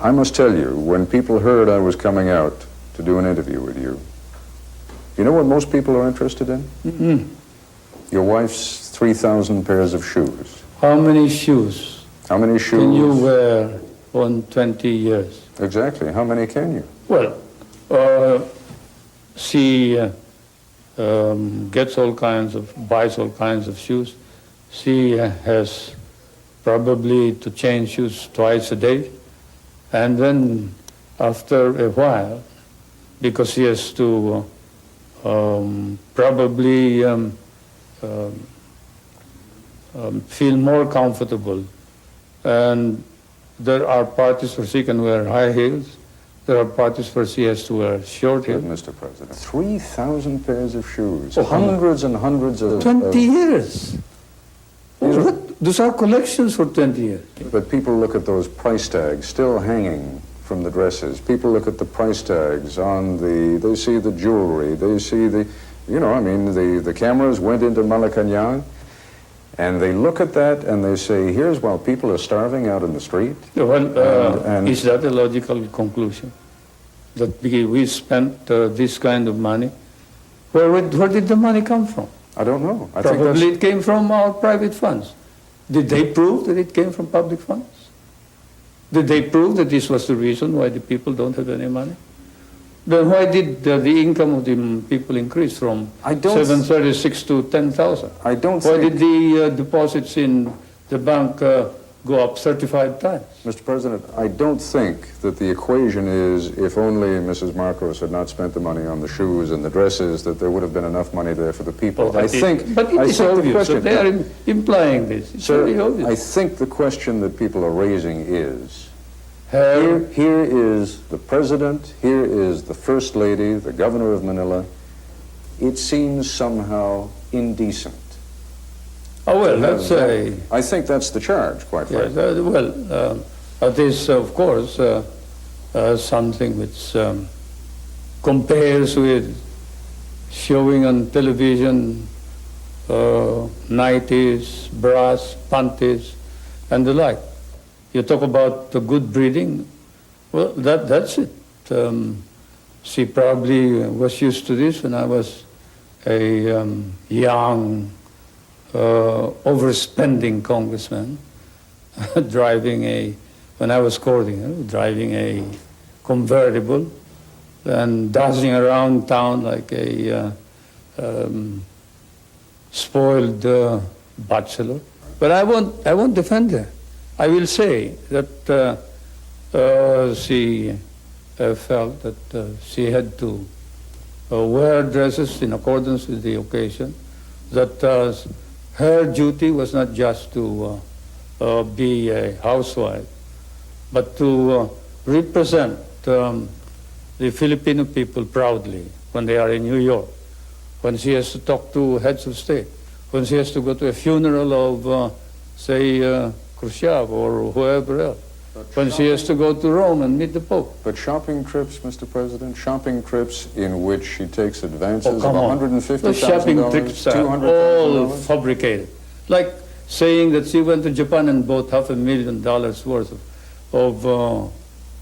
I must tell you, when people heard I was coming out to do an interview with you, you know what most people are interested in? Mm-hmm. Your wife's 3,000 pairs of shoes. How many shoes How many shoes? can you wear on 20 years? Exactly. How many can you? Well, she gets all kinds of, buys all kinds of shoes. She has probably to change shoes twice a day. And then after a while, because she has to probably feel more comfortable. And there are parties where she can wear high heels. There are parties where she has to wear short heels. Mr. President, 3,000 pairs of shoes, Oh, hundreds and hundreds of... 20 years. Those are collections for 20 years. But people look at those price tags still hanging from the dresses. People look at the price tags on the, they see the jewelry, they see the, you know, I mean, the cameras went into Malacañang, and they look at that and they say, here's while people are starving out in the street. Well, is that a logical conclusion? That we spent this kind of money? Where did the money come from? I don't know. Probably it came from our private funds. Did they prove that it came from public funds? Did they prove that this was the reason why the people don't have any money? Then why did the income of the people increase from 736 to 10,000? I don't Why think... did the deposits in the bank go up 35 times? Mr. President, I don't think that the equation is if only Mrs. Marcos had not spent the money on the shoes and the dresses, that there would have been enough money there for the people. But it is obvious that they are implying this. It's very obvious. I think the question that people are raising is, here is the President, here is the First Lady, the Governor of Manila. It seems somehow indecent. Oh, well, that's a... I think that's the charge, quite frankly. Well, that is, of course, something which compares with showing on television nighties, bras, panties, and the like. You talk about the good breeding, well, that's it. She probably was used to this when I was a young, overspending congressman, when I was courting, driving a convertible and dancing around town like a spoiled bachelor. But I won't defend her. I will say that she felt that she had to wear dresses in accordance with the occasion, that her duty was not just to be a housewife, but to represent the Filipino people proudly when they are in New York, when she has to talk to heads of state, when she has to go to a funeral of, say, Khrushchev or whoever else, when she has to go to Rome and meet the Pope. But shopping trips, Mr. President, shopping trips in which she takes advances of $150,000, those shopping trips are all fabricated. Like saying that she went to Japan and bought $500,000 worth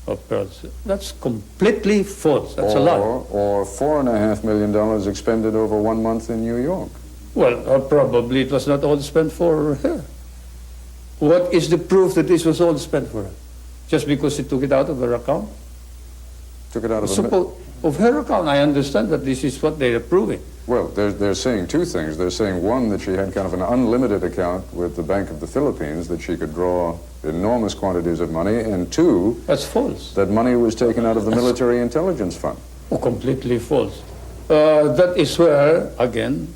of pearls. That's completely false. That's a lie. Or $4.5 million expended over 1 month in New York. Well, probably it was not all spent for her. What is the proof that this was all spent for her? Just because she took it out of her account? Took it out of her account. I understand that this is what they're proving. Well, they're saying two things. They're saying, one, that she had kind of an unlimited account with the Bank of the Philippines, that she could draw enormous quantities of money, and two, that's false. That money was taken out of the Military Intelligence Fund. Oh, completely false. That is where, again,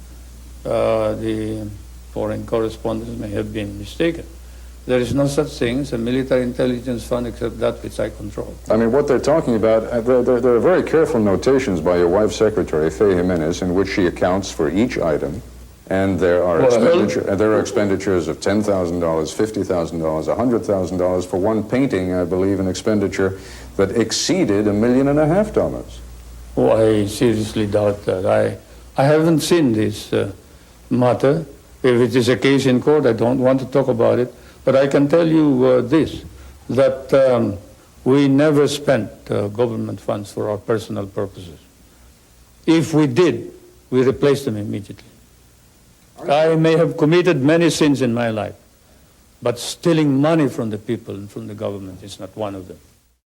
the foreign correspondents may have been mistaken. There is no such thing as a military intelligence fund except that which I control. I mean, what they're talking about, there are very careful notations by your wife's secretary, Faye Jimenez, in which she accounts for each item. And there are, expenditures of $10,000, $50,000, $100,000 for one painting, I believe, an expenditure that exceeded $1.5 million. Oh, I seriously doubt that. I haven't seen this matter. If it is a case in court, I don't want to talk about it. But I can tell you this, that we never spent government funds for our personal purposes. If we did, we replaced them immediately. I may have committed many sins in my life, but stealing money from the people and from the government is not one of them.